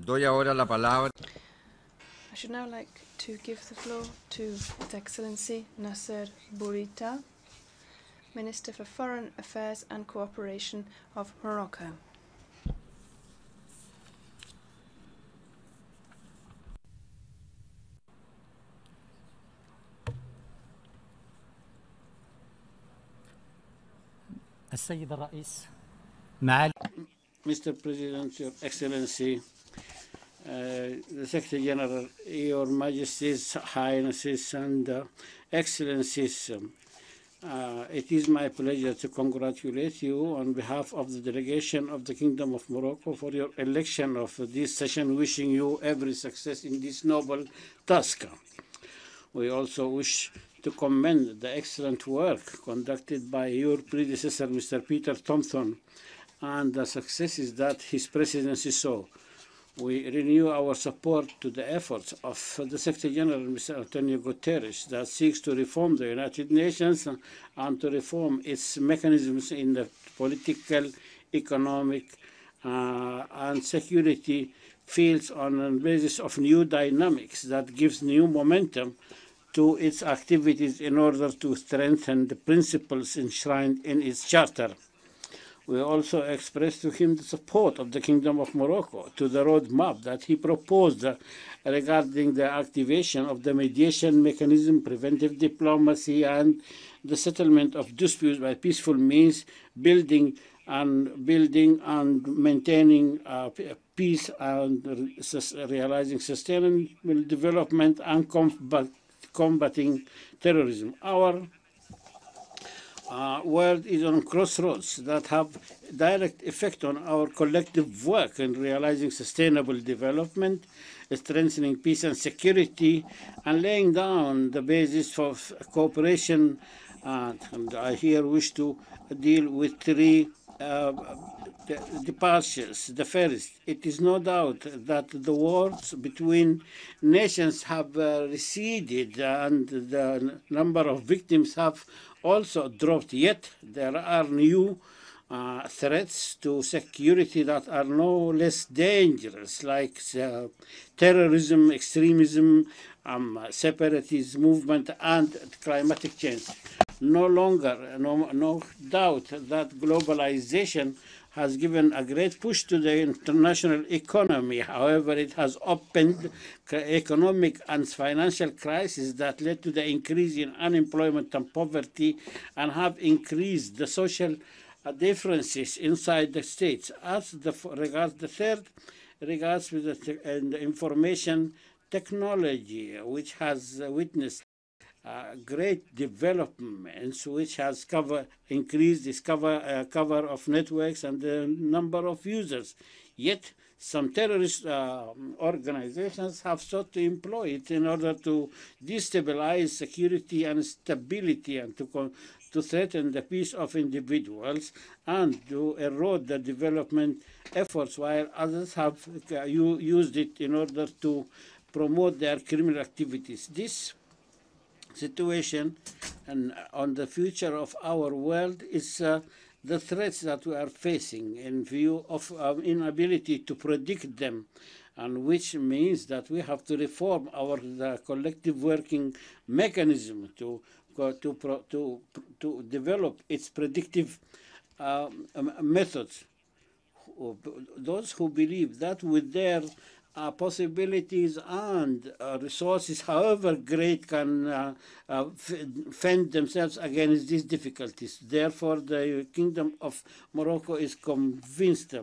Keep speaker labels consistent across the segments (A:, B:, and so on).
A: Doy ahora la palabra.
B: I should now like to give the floor to His Excellency Nasser Bourita, Minister for Foreign Affairs and Cooperation of Morocco.
C: السيد الرئيس معالي
D: Mr. President, Your Excellency, the Secretary General, Your Majesties, Highnesses, and Excellencies, it is my pleasure to congratulate you on behalf of the delegation of the Kingdom of Morocco for your election of this session, wishing you every success in this noble task. We also wish to commend the excellent work conducted by your predecessor, Mr. Peter Thompson, and the successes that his presidency saw. We renew our support to the efforts of the Secretary General, Mr. Antonio Guterres, that seeks to reform the United Nations and to reform its mechanisms in the political, economic, and security fields on the basis of new dynamics that gives new momentum to its activities in order to strengthen the principles enshrined in its charter. We also expressed to him the support of the Kingdom of Morocco to the roadmap that he proposed regarding the activation of the mediation mechanism, preventive diplomacy, and the settlement of disputes by peaceful means, building and maintaining peace and realizing sustainable development and combating terrorism. Our world is on crossroads that have direct effect on our collective work in realizing sustainable development, strengthening peace and security, and laying down the basis for cooperation. And I here wish to deal with three departures. The first, it is no doubt that the wars between nations have receded and the number of victims have also dropped, yet there are new threats to security that are no less dangerous, like terrorism, extremism, separatist movement, and climatic change. No doubt that globalization has given a great push to the international economy. However, it has opened economic and financial crises that led to the increase in unemployment and poverty and have increased the social differences inside the states. As regards the third, regards with the information technology, which has witnessed great developments, which has increased this cover of networks and the number of users. Yet some terrorist organizations have sought to employ it in order to destabilize security and stability and to threaten the peace of individuals and to erode the development efforts, while others have used it in order to promote their criminal activities. This situation and on the future of our world is the threats that we are facing in view of our inability to predict them, and which means that we have to reform our collective working mechanism to develop its predictive methods. Those who believe that with their possibilities and resources, however great, can fend themselves against these difficulties. Therefore, the Kingdom of Morocco is convinced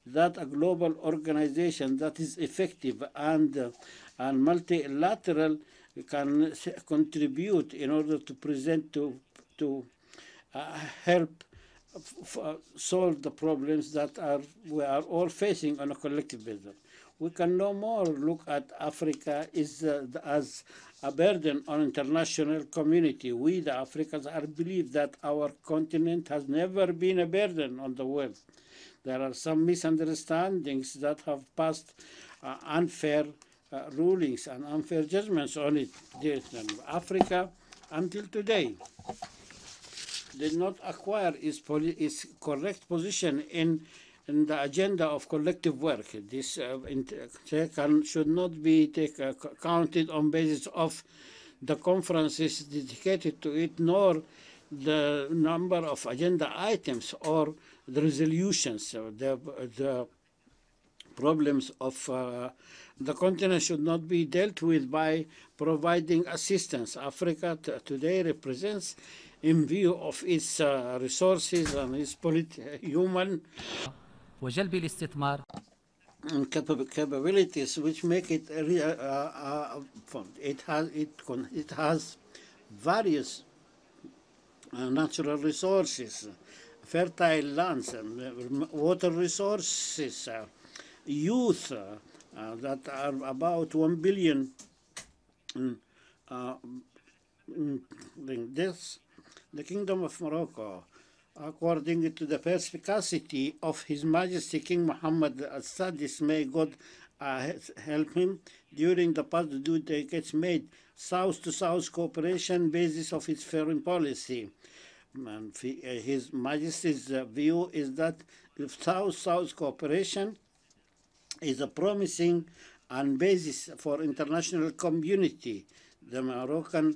D: that a global organization that is effective and multilateral can contribute in order to present to help solve the problems that we are all facing on a collective basis. We can no more look at Africa as a burden on international community. We, the Africans, believe that our continent has never been a burden on the world. There are some misunderstandings that have passed unfair rulings and unfair judgments on it. Africa, until today, did not acquire its correct position in in the agenda of collective work. This should not be counted on basis of the conferences dedicated to it, nor the number of agenda items or the resolutions. The problems of the continent should not be dealt with by providing assistance. Africa today represents, in view of its resources and its human
C: وجلب الاستثمار
D: capabilities, which make it it has various natural resources, fertile lands, water resources, youth that are about 1 billion. The Kingdom of Morocco, according to the perspicacity of His Majesty King Mohammed al-Sadis, may God help him, during the past 2 decades made South-to-South cooperation basis of its foreign policy. And His Majesty's view is that South-South cooperation is a promising and basis for international community. The Moroccan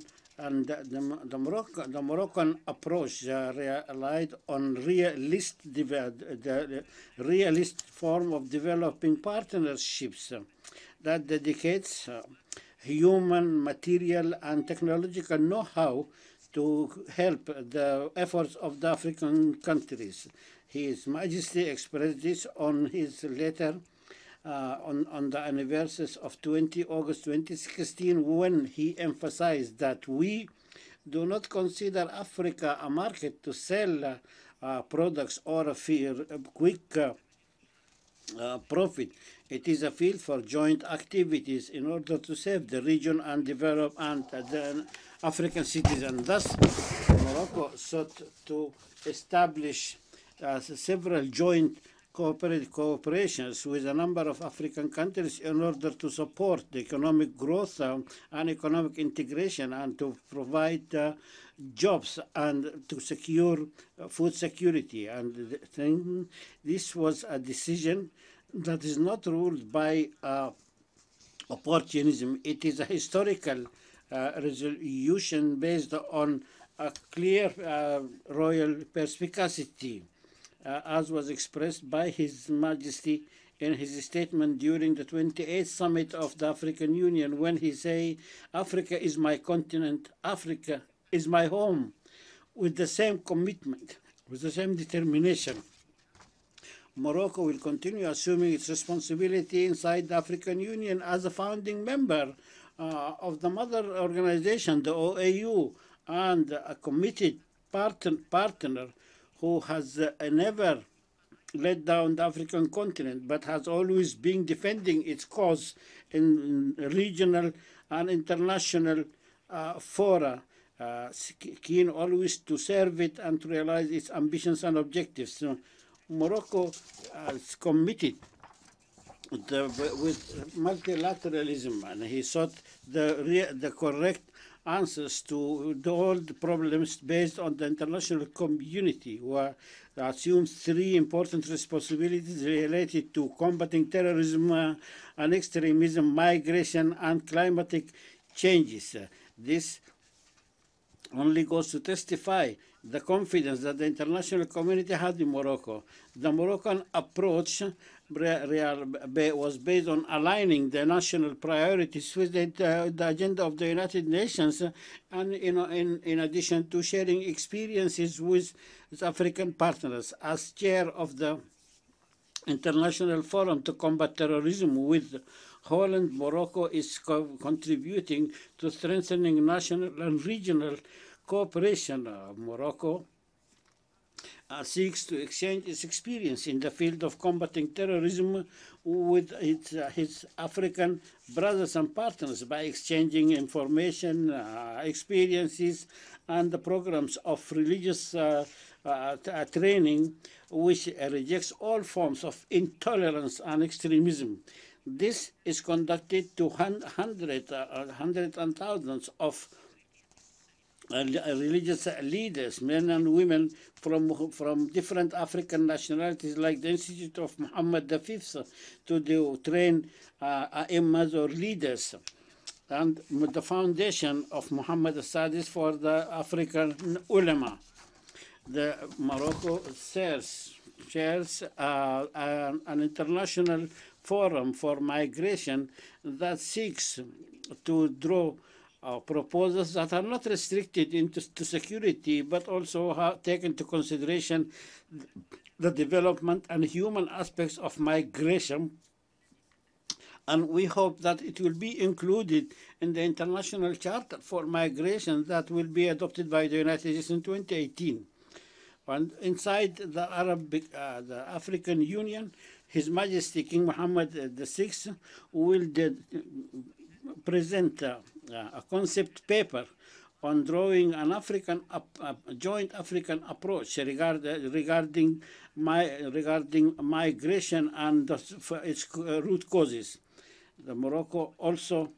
D: approach relied on the realist form of developing partnerships that dedicates human, material, and technological know-how to help the efforts of the African countries. His Majesty expressed this on his letter on the anniversary of 20 August 2016, when he emphasized that we do not consider Africa a market to sell products or a quick profit. It is a field for joint activities in order to save the region and develop the African citizens. Thus, Morocco sought to establish several joint cooperations with a number of African countries in order to support the economic growth and economic integration, and to provide jobs and to secure food security. And this was a decision that is not ruled by opportunism. It is a historical resolution based on a clear royal perspicacity, as was expressed by His Majesty in his statement during the 28th summit of the African Union, when he said, "Africa is my continent, Africa is my home," with the same commitment, with the same determination. Morocco will continue assuming its responsibility inside the African Union as a founding member of the mother organization, the OAU, and a committed partner who has never let down the African continent, but has always been defending its cause in regional and international fora, keen always to serve it and to realize its ambitions and objectives. So Morocco is committed with multilateralism, and he sought the correct answers to all the problems based on the international community, who assumes 3 important responsibilities related to combating terrorism and extremism, migration, and climatic changes. This only goes to testify the confidence that the international community had in Morocco. The Moroccan approach was based on aligning the national priorities with the agenda of the United Nations, and in addition to sharing experiences with African partners. As chair of the International Forum to Combat Terrorism with Holland, Morocco is contributing to strengthening national and regional cooperation. Morocco seeks to exchange its experience in the field of combating terrorism with its African brothers and partners by exchanging information, experiences, and the programs of religious training, which rejects all forms of intolerance and extremism. This is conducted to hundreds and thousands of religious leaders, men and women from different African nationalities, like the Institute of Muhammad V, to train imams or leaders, and the foundation of Muhammad Sadis for the African ulama. The Morocco shares an international forum for migration that seeks to draw proposals that are not restricted to security, but also take into consideration the development and human aspects of migration. And we hope that it will be included in the International Charter for Migration that will be adopted by the United States in 2018. And inside the African Union, His Majesty King Mohammed VI will present a concept paper on drawing an joint African approach regarding migration and its root causes. Morocco also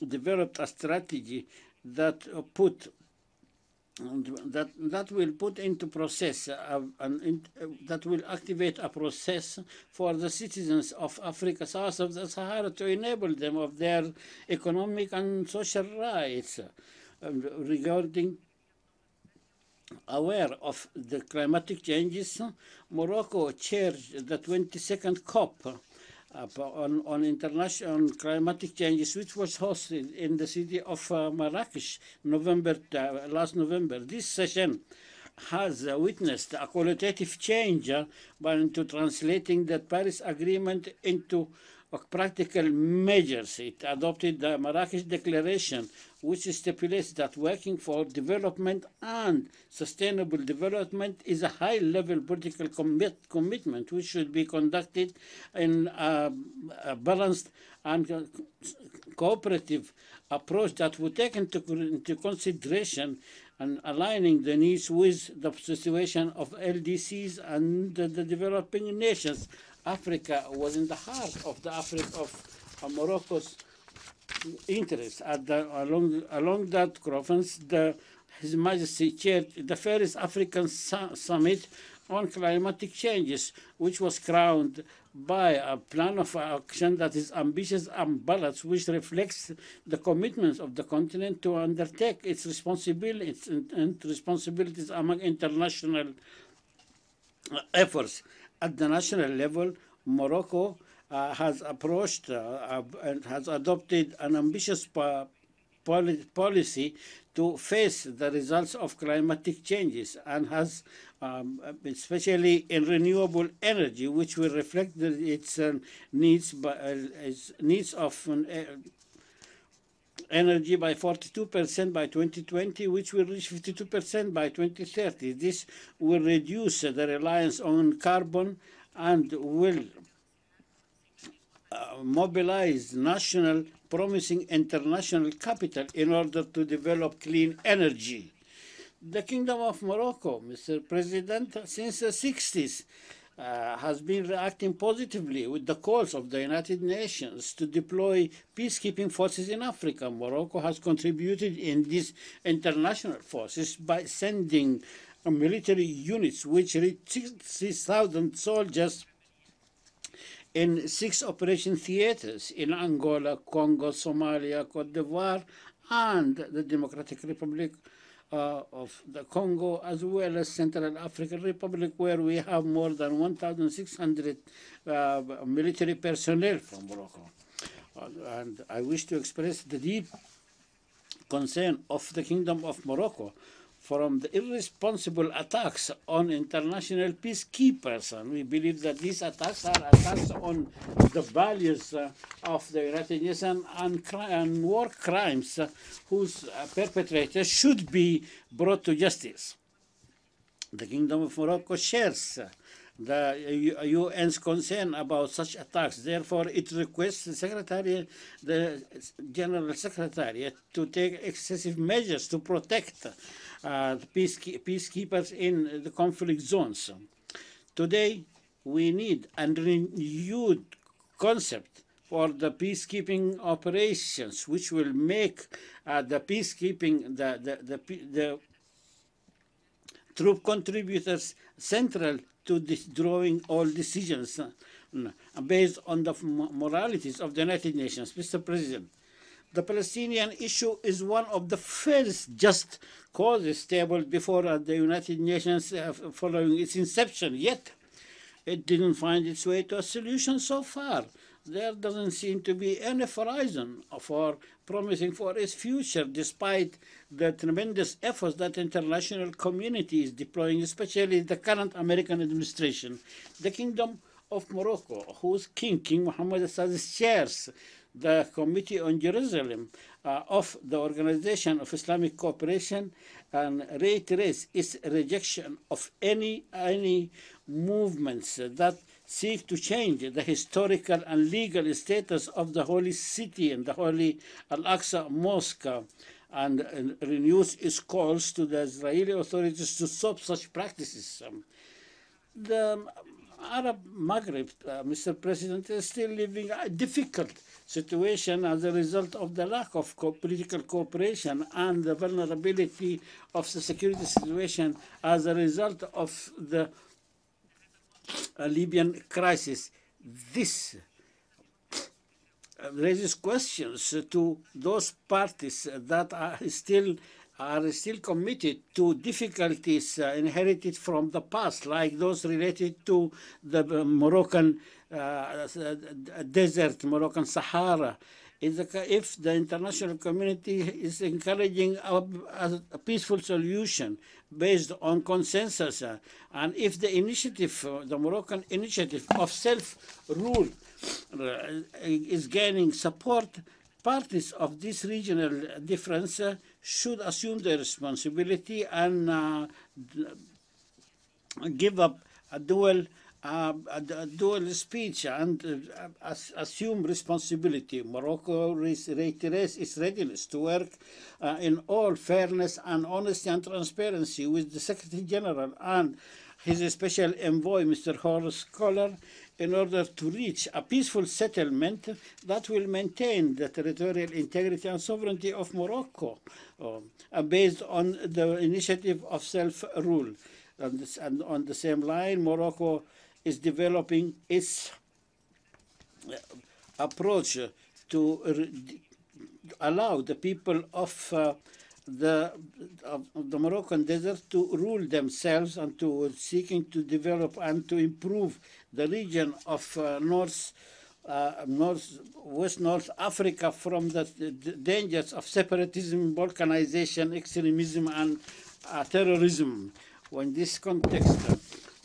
D: developed a strategy that will put into process that will activate a process for the citizens of Africa south of the Sahara to enable them of their economic and social rights. Regarding aware of the climatic changes, Morocco chaired the 22nd COP on international climatic changes, which was hosted in the city of Marrakesh last November. This session has witnessed a qualitative change into translating the Paris Agreement into practical measures. It adopted the Marrakesh Declaration, which stipulates that working for development and sustainable development is a high-level political commitment which should be conducted in a balanced and cooperative approach that would take into consideration and aligning the needs with the situation of LDCs and the developing nations. Africa was in the heart of Morocco's interests. Along that conference, His Majesty chaired the first African summit on climatic changes, which was crowned by a plan of action that is ambitious and balanced, which reflects the commitments of the continent to undertake its responsibilities among international efforts. At the national level, Morocco has approached and has adopted an ambitious policy to face the results of climatic changes, and has, especially in renewable energy, which will reflect its needs of energy by 42% by 2020, which will reach 52% by 2030. This will reduce the reliance on carbon and will mobilize national, promising international capital in order to develop clean energy. The Kingdom of Morocco, Mr. President, since the 60s, has been reacting positively with the calls of the United Nations to deploy peacekeeping forces in Africa. Morocco has contributed in these international forces by sending military units which reached 6,000 soldiers in 6 operation theaters in Angola, Congo, Somalia, Cote d'Ivoire, and the Democratic Republic of the Congo, as well as Central African Republic, where we have more than 1,600 military personnel from Morocco. And I wish to express the deep concern of the Kingdom of Morocco from the irresponsible attacks on international peacekeepers. And we believe that these attacks are attacks on the values of the United Nations and war crimes whose perpetrators should be brought to justice. The Kingdom of Morocco shares the UN's concern about such attacks. Therefore, it requests the General Secretariat to take excessive measures to protect peacekeepers in the conflict zones. Today, we need a renewed concept for the peacekeeping operations, which will make the peacekeeping, the troop contributors central to drawing all decisions based on the moralities of the United Nations. Mr. President, the Palestinian issue is one of the first just causes tabled before the United Nations following its inception, yet it didn't find its way to a solution so far. There doesn't seem to be any horizon for promising for its future, despite the tremendous efforts that the international community is deploying, especially the current American administration. The Kingdom of Morocco, whose King Mohammed Al-Sadis, chairs the Committee on Jerusalem of the Organization of Islamic Cooperation, and reiterates its rejection of any movements that seek to change the historical and legal status of the holy city and the holy Al-Aqsa Mosque, and renews its calls to the Israeli authorities to stop such practices. The Arab Maghreb, Mr. President, is still living a difficult situation as a result of the lack of political cooperation and the vulnerability of the security situation as a result of the Libyan crisis. This raises questions to those parties that are still committed to difficulties inherited from the past, like those related to the Moroccan desert, Moroccan Sahara. If the international community is encouraging a peaceful solution based on consensus, and if the initiative, the Moroccan initiative of self-rule is gaining support, parties of this regional difference should assume their responsibility and give up a dual speech and assume responsibility. Morocco reiterates its readiness to work in all fairness and honesty and transparency with the Secretary General and his special envoy, Mr. Horace Collar, in order to reach a peaceful settlement that will maintain the territorial integrity and sovereignty of Morocco, based on the initiative of self-rule. And on the same line, Morocco is developing its approach to allow the people of the Moroccan desert to rule themselves and to seeking to develop and to improve the region of West North Africa from the dangers of separatism, balkanization, extremism, and terrorism. In this context,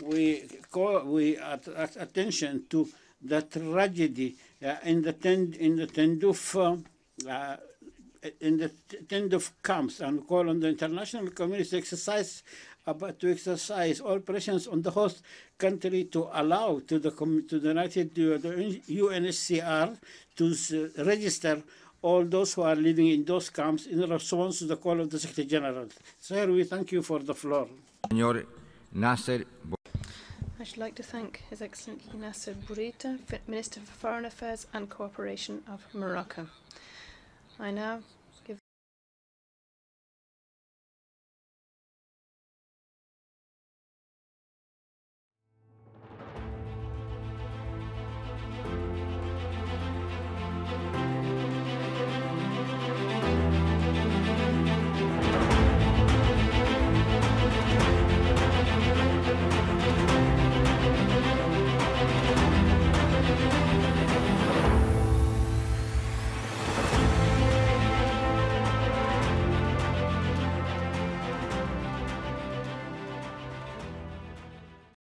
D: we attract attention to the tragedy in the Tenduf camps, and call on the international community to exercise all pressures on the host country to allow to the UNHCR to register all those who are living in those camps in response to the call of the Secretary General. Sir, we thank you for the floor.
C: Senor Nasser.
B: I should like to thank His Excellency Nasser Bourita, Minister for Foreign Affairs and Cooperation of Morocco. I now